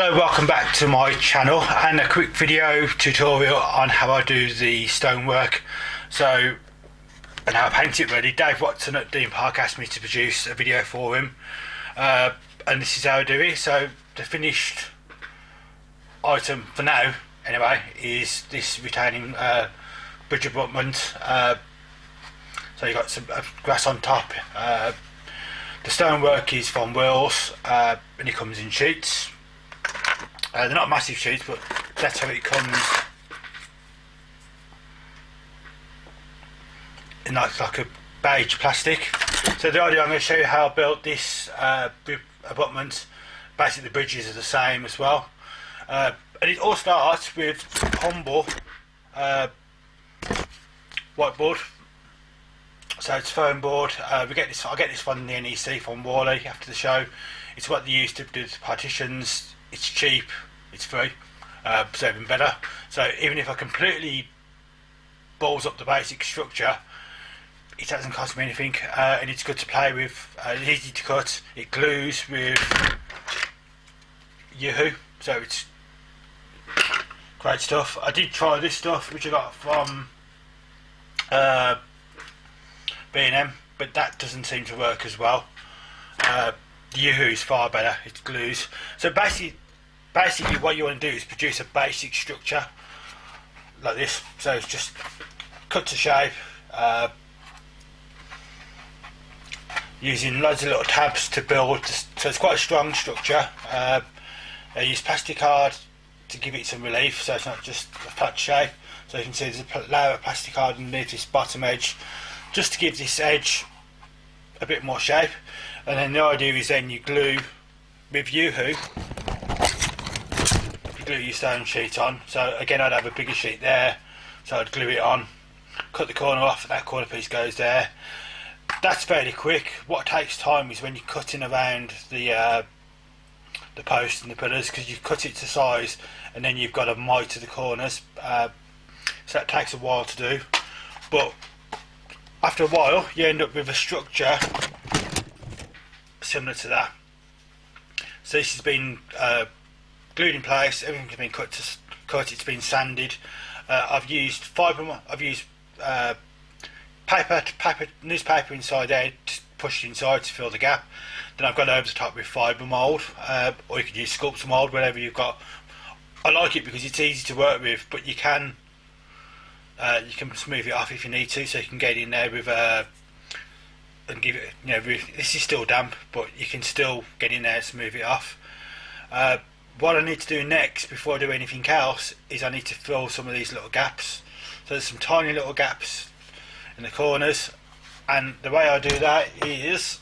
Hello, welcome back to my channel and a quick video tutorial on how I do the stonework. And how I paint it really. Dave Watson at Dean Park asked me to produce a video for him, and this is how I do it. So the finished item for now anyway is this retaining bridge abutment. So you've got some grass on top. The stonework is from wheels, and it comes in sheets. They're not massive sheets, but that's how it comes in like a beige plastic. So the idea, I'm going to show you how I built this abutment. Basically the bridges are the same as well, and it all starts with humble whiteboard. So it's foam board. I get this from the NEC from Worley after the show. It's what they use to do the partitions. It's cheap, it's free, so even better. So even if I completely balls up the basic structure, it doesn't cost me anything, and it's good to play with. It's easy to cut. It glues with Yoo-hoo, so it's great stuff. I did try this stuff which I got from B&M, but that doesn't seem to work as well. The Yoo-hoo is far better. It glues. So basically what you want to do is produce a basic structure like this. So it's just cut to shape, using loads of little tabs to build. So it's quite a strong structure. I use plastic card to give it some relief, so it's not just a flat shape. So you can see there's a layer of plastic card underneath this bottom edge, just to give this edge a bit more shape. And then the idea is then you glue with Yoo-hoo, you glue your stone sheet on. So again, I'd have a bigger sheet there, so I'd glue it on, cut the corner off, and that corner piece goes there. That's fairly quick. What takes time is when you're cutting around the posts and the pillars, because you cut it to size and then you've got to miter the corners, so that takes a while to do. But after a while you end up with a structure similar to that. So this has been glued in place, everything's been cut, it's been sanded. I've used newspaper inside there, pushed inside to fill the gap. Then I've gone over the top with fibre mould, or you could use sculpture mould, whatever you've got. I like it because it's easy to work with, but you can smooth it off if you need to, so you can get in there with and give it, this is still damp, but you can still get in there and smooth it off. What I need to do next, before I do anything else, is I need to fill some of these little gaps. So there's some tiny little gaps in the corners, and the way I do that is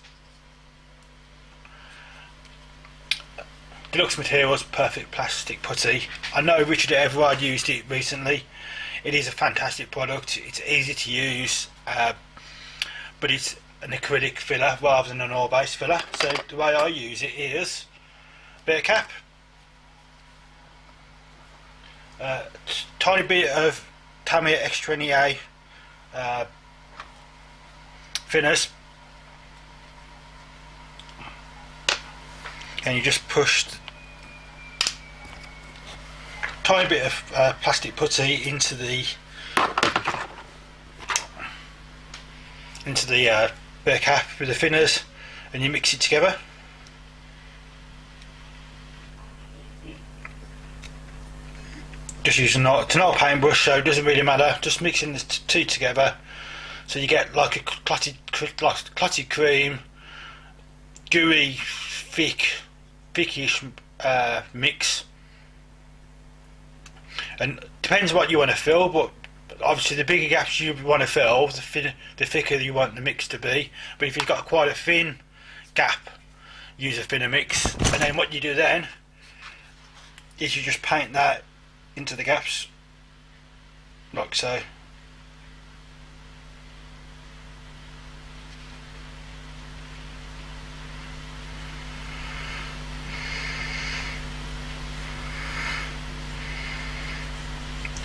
Deluxe Materials Perfect Plastic Putty. I know Richard Everard used it recently. It is a fantastic product. It's easy to use, but it's an acrylic filler rather than an oil-based filler. So the way I use it is a bit of cap, tiny bit of Tamiya X20A thinners, and you just push tiny bit of plastic putty into the bit of cap with the thinners, and you mix it together. Just using it's an old paintbrush, so it doesn't really matter. Just mixing the two together, so you get like a clotted cream, gooey, thickish mix. And depends what you want to fill, but obviously the bigger gaps you want to fill, the thicker you want the mix to be. But if you've got quite a thin gap, use a thinner mix. And then what you do then is you just paint that into the gaps, like so.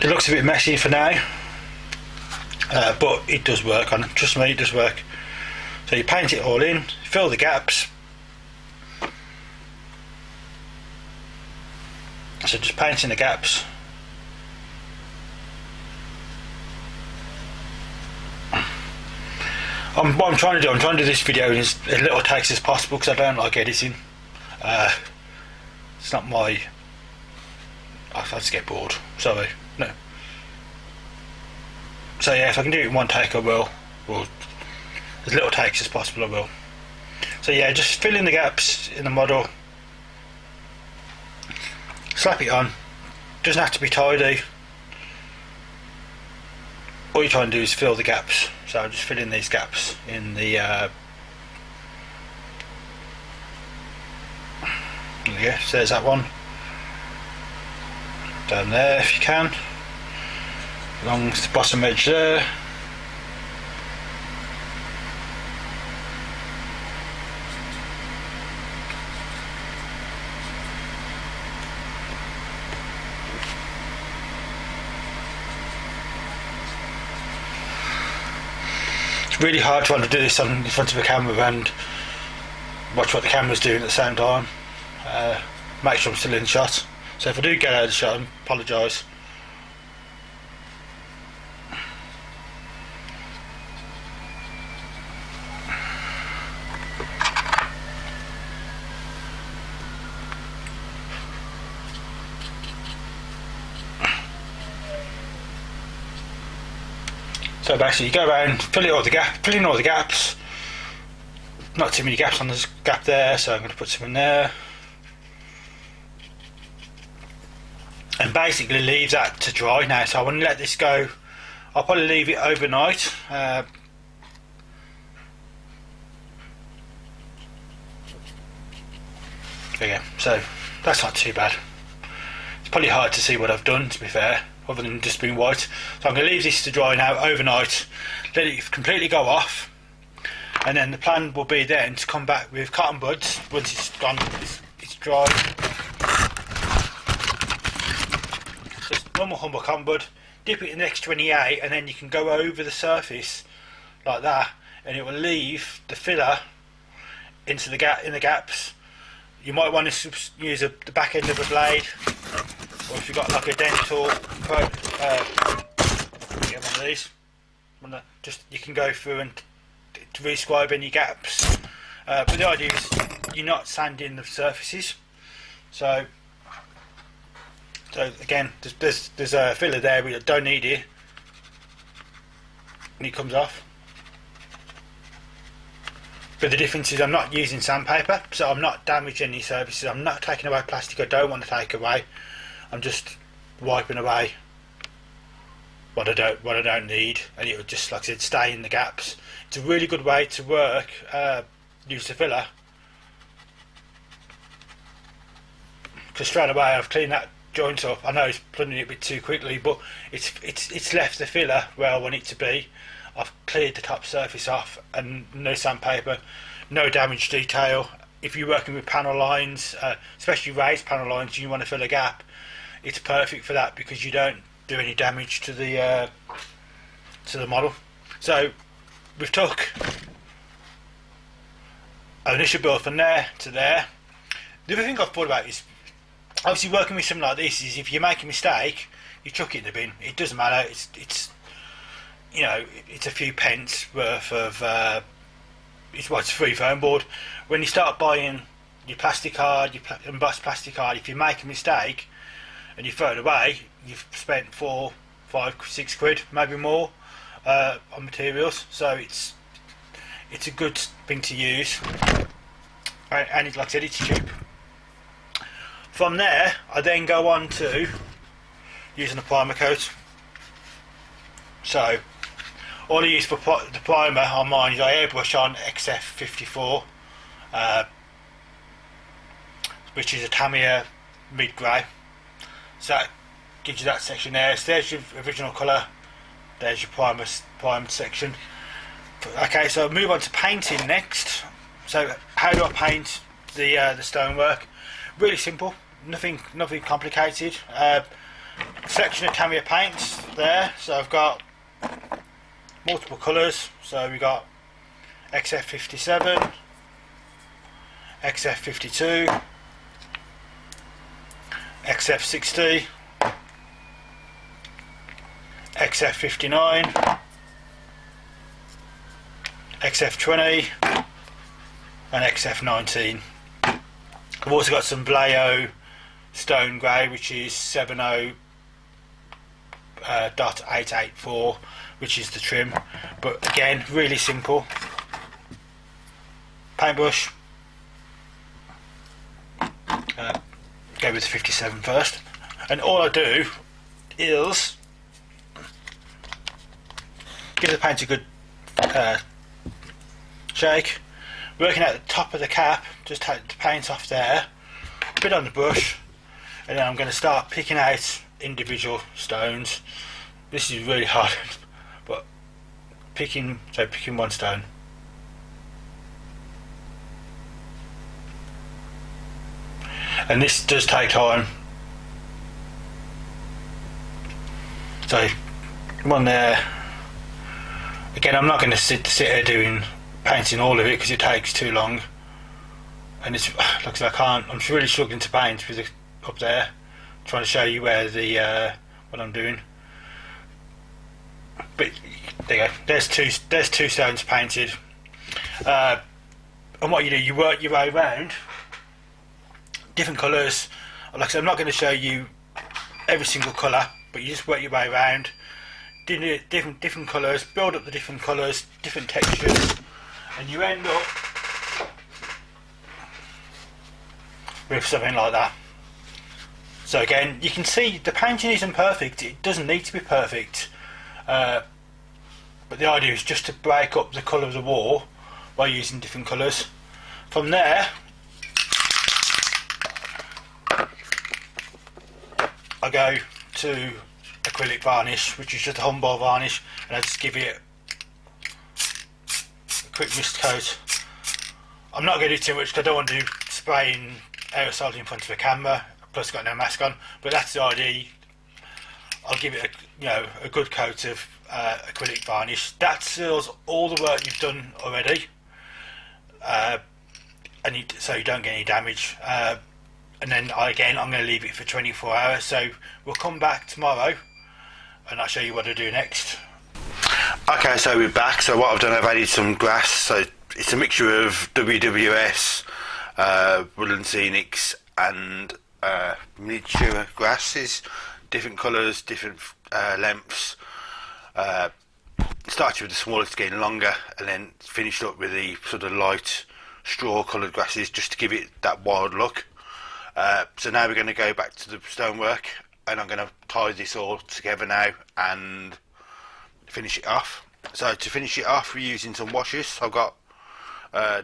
It looks a bit messy for now, but it does work. Trust me, it does work. So you paint it all in, fill the gaps, So just painting the gaps. What I'm trying to do, I'm trying to do this video in as little takes as possible because I don't like editing. It's not my... I just get bored. Sorry. No. So yeah, if I can do it in one take I will. Well, as little takes as possible I will. So yeah, just fill in the gaps in the model. Slap it on. Doesn't have to be tidy. All you're trying to do is fill the gaps. So I'm just filling these gaps in the there we go, so there's that one. Down there if you can. Along the bottom edge there. Really hard trying to do this in front of a camera and watch what the camera's doing at the same time. Make sure I'm still in shot. So if I do get out of the shot, I apologise. So basically you go around, fill in all the gaps. Not too many gaps on this gap there, so I'm going to put some in there. And basically leave that to dry now. So I want to let this go. I'll probably leave it overnight. There you go. So that's not too bad. It's probably hard to see what I've done, to be fair, other than just being white. So I'm going to leave this to dry now overnight, let it completely go off, and then the plan will be then to come back with cotton buds once it's gone, it's dry. Just normal humble cotton bud, dip it in X28, and then you can go over the surface like that, and it will leave the filler into the in the gaps. You might want to use the back end of a blade, or if you've got like a dental, get one of these. Just you can go through and to rescribe any gaps. But the idea is you're not sanding the surfaces. So again, there's a filler there we don't need it, and it comes off. But the difference is I'm not using sandpaper, so I'm not damaging any surfaces. I'm not taking away plastic I don't want to take away. I'm just wiping away what I don't need, and it will just, like I said, stay in the gaps. It's a really good way to work. Use the filler, because straight away I've cleaned that joint up. I know it's plunging it a bit too quickly, but it's left the filler where I want it to be. I've cleared the top surface off, and no sandpaper, no damage detail. If you're working with panel lines, especially raised panel lines, you want to fill a gap, it's perfect for that because you don't do any damage to the model. So we've took an initial build from there to there. The other thing I've thought about is obviously working with something like this is if you make a mistake, you chuck it in the bin. It doesn't matter. It's you know, it's a few pence worth of it's free foam board. When you start buying your plastic card, your embossed plastic card, if you make a mistake and you throw it away, you've spent 4, 5, 6 quid, maybe more, on materials. So it's a good thing to use, and like I said, it's cheap. From there, I then go on to using a primer coat. So all I use for the primer on mine is I airbrush on XF54, which is a Tamiya mid-grey. So that gives you that section there. So there's your original colour, there's your primed section. Okay, so I'll move on to painting next. So how do I paint the stonework? Really simple, nothing complicated. Section of Tamiya paints there. So I've got multiple colours. So we got XF57, XF52, XF60, XF59, XF20 and XF19. I've also got some Vallejo stone grey, which is 70.884, which is the trim, but again really simple. Paintbrush, go with 57 first, and all I do is give the paint a good shake, working at the top of the cap, just take the paint off there, a bit on the brush, and then I'm going to start picking out individual stones. This is really hard, but picking one stone. And this does take time. So one there. Again, I'm not going to sit here doing painting all of it because it takes too long, and it's like I can't. I'm really struggling to paint with it up there. Trying to show you where the what I'm doing. But there you go. There's two stones painted. And what you do, you work your way around. Different colours. Like I said, I'm not going to show you every single colour, but you just work your way around, different colours, build up the different colours, different textures, and you end up with something like that. So again, you can see the painting isn't perfect. It doesn't need to be perfect, but the idea is just to break up the colour of the wall by using different colours. From there, I go to acrylic varnish, which is just a humble varnish, and I just give it a quick mist coat. I'm not going to do too much because I don't want to do spraying aerosol in front of a camera, plus I've got no mask on, but that's the idea. I'll give it a good coat of acrylic varnish. That seals all the work you've done already, so you don't get any damage. And then I'm going to leave it for 24 hours, so we'll come back tomorrow and I'll show you what to do next. Okay, so we're back. So what I've done, I've added some grass. So it's a mixture of WWS, woodland scenics and miniature grasses, different colours, different lengths. Started with the smallest, getting longer, and then finished up with the sort of light straw coloured grasses, just to give it that wild look. So now we're going to go back to the stonework, and I'm going to tie this all together now and finish it off. So to finish it off, we're using some washes. I've got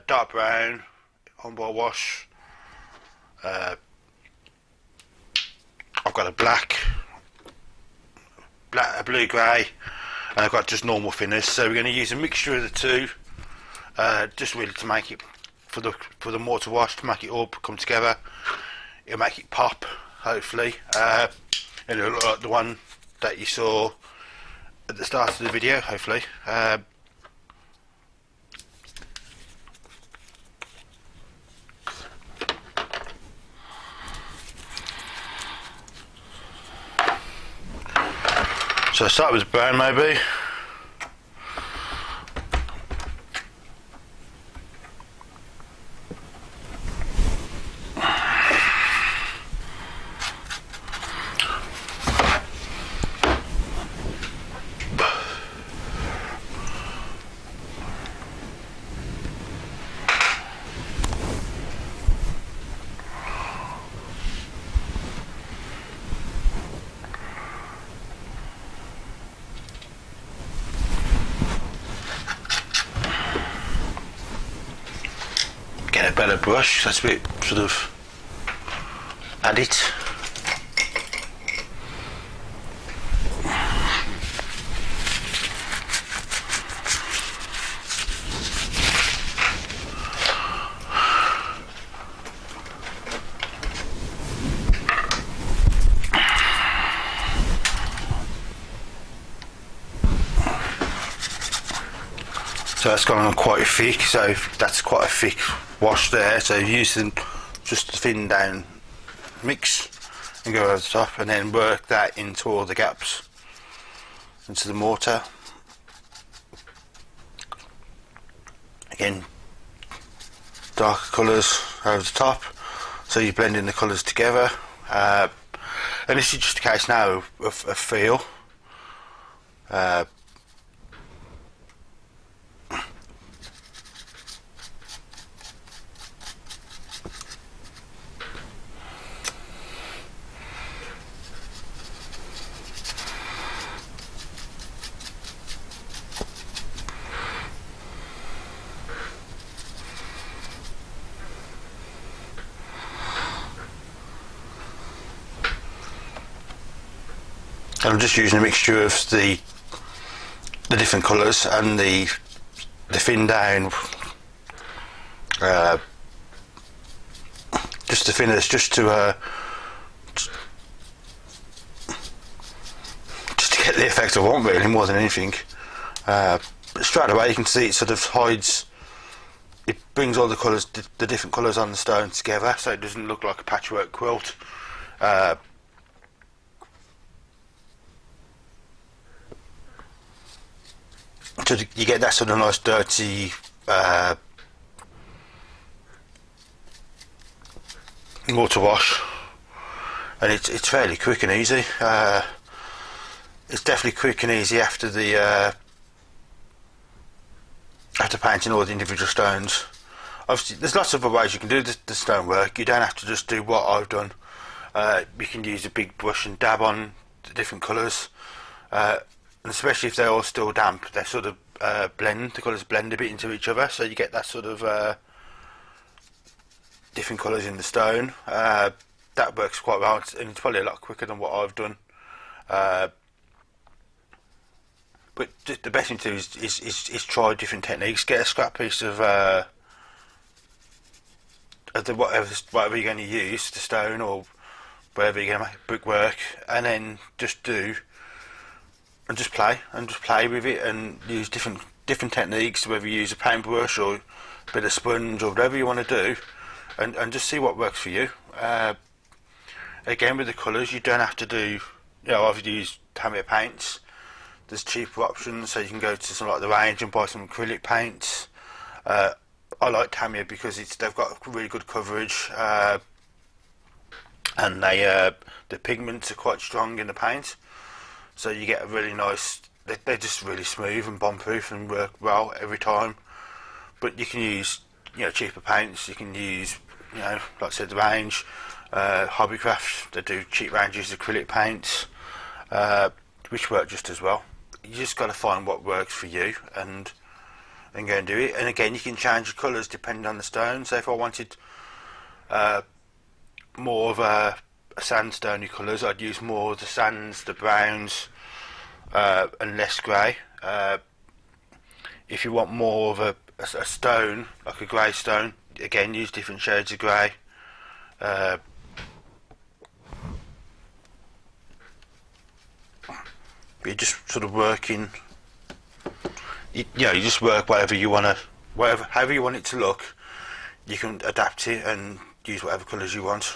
dark brown, humble wash, I've got a blue grey, and I've got just normal thinners. So we're going to use a mixture of the two, just really to make it, for the mortar wash, to make it all come together. It'll make it pop, hopefully. It'll look like the one that you saw at the start of the video, hopefully. So I'll start with brown maybe. Get a better brush, that's a bit sort of add it. So that's gone on quite thick, so that's quite a thick wash there, so using just a thin down mix, and go over the top, and then work that into all the gaps into the mortar. Again, darker colours over the top, so you're blending the colours together. And this is just a case now of feel. And I'm just using a mixture of the different colours and the thin down, just the thinners, just to get the effect I want, really, more than anything. But straight away you can see it sort of hides, it brings all the colours, the different colours on the stone together, so it doesn't look like a patchwork quilt. So you get that sort of nice dirty water wash, and it's fairly quick and easy. It's definitely quick and easy after the after painting all the individual stones. Obviously there's lots of other ways you can do the stonework. You don't have to just do what I've done. You can use a big brush and dab on the different colours. And especially if they're all still damp, they sort of blend, the colours blend a bit into each other, so you get that sort of different colours in the stone. That works quite well, and it's probably a lot quicker than what I've done. But the best thing to do is try different techniques. Get a scrap piece of whatever you're going to use, the stone or wherever you're going to make brickwork, and then just play with it and use different techniques, whether you use a paintbrush or a bit of sponge or whatever you want to do, and just see what works for you. Again, with the colours, you don't have to do, I've used Tamiya paints. There's cheaper options, so you can go to something like the range and buy some acrylic paints. I like Tamiya because they've got really good coverage, and the pigments are quite strong in the paint. So you get a really nice, they're just really smooth and bomb-proof and work well every time. But you can use, cheaper paints. You can use, like I said, the range, Hobbycraft. They do cheap ranges of acrylic paints, which work just as well. You just got to find what works for you and go and do it. And again, you can change the colours depending on the stone. So if I wanted more of a sandstony colours, I'd use more of the sands, the browns, and less grey. If you want more of a stone, like a grey stone, again use different shades of grey. You're just sort of working. You just work whatever you want to, however you want it to look. You can adapt it and use whatever colours you want.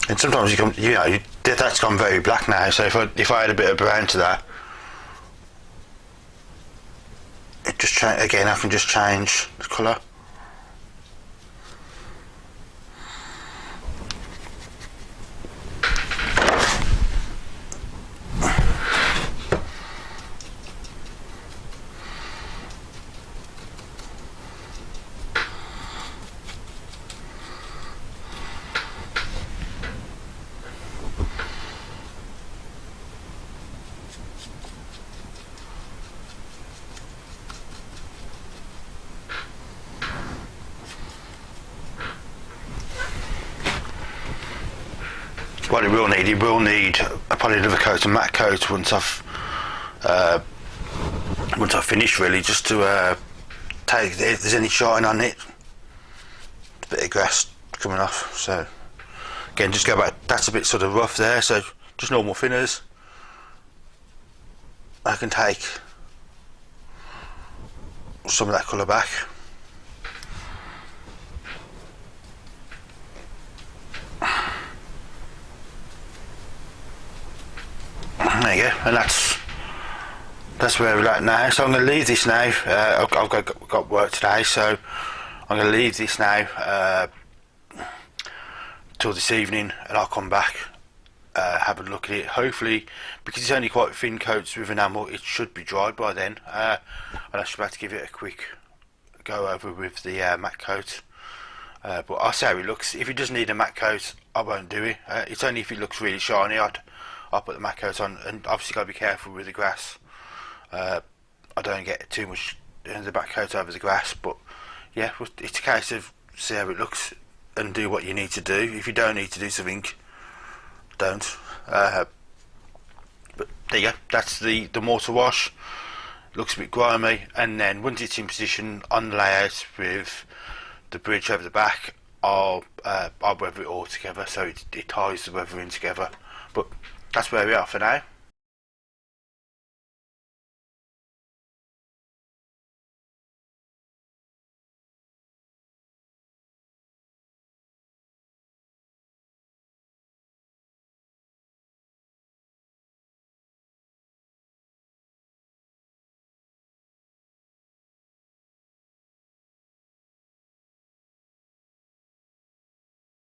And sometimes that's gone very black now. So if I add a bit of brown to that, it just again I can just change the colour. What it will need probably another coat of matte coat once I've finished, really, just to take if there's any shine on it. A bit of grass coming off, so again just go back. That's a bit sort of rough there, so just normal thinners. I can take some of that colour back. There you go, and that's where we're at now. So I'm going to leave this now. I've got work today, so I'm going to leave this now till this evening, and I'll come back, have a look at it. Hopefully, because it's only quite thin coats with enamel, it should be dried by then, and I should be able to give it a quick go over with the matte coat. But I'll see how it looks. If it does need a matte coat, I won't do it. It's only if it looks really shiny I'll put the matte coat on, and obviously got to be careful with the grass. I don't get too much the back coat over the grass, but yeah, it's a case of see how it looks and do what you need to do. If you don't need to do something, don't. But there you go, that's the mortar wash. Looks a bit grimy, and then once it's in position on the layout with the bridge over the back, I'll weather it all together so it ties the weathering together. But that's where we are for now.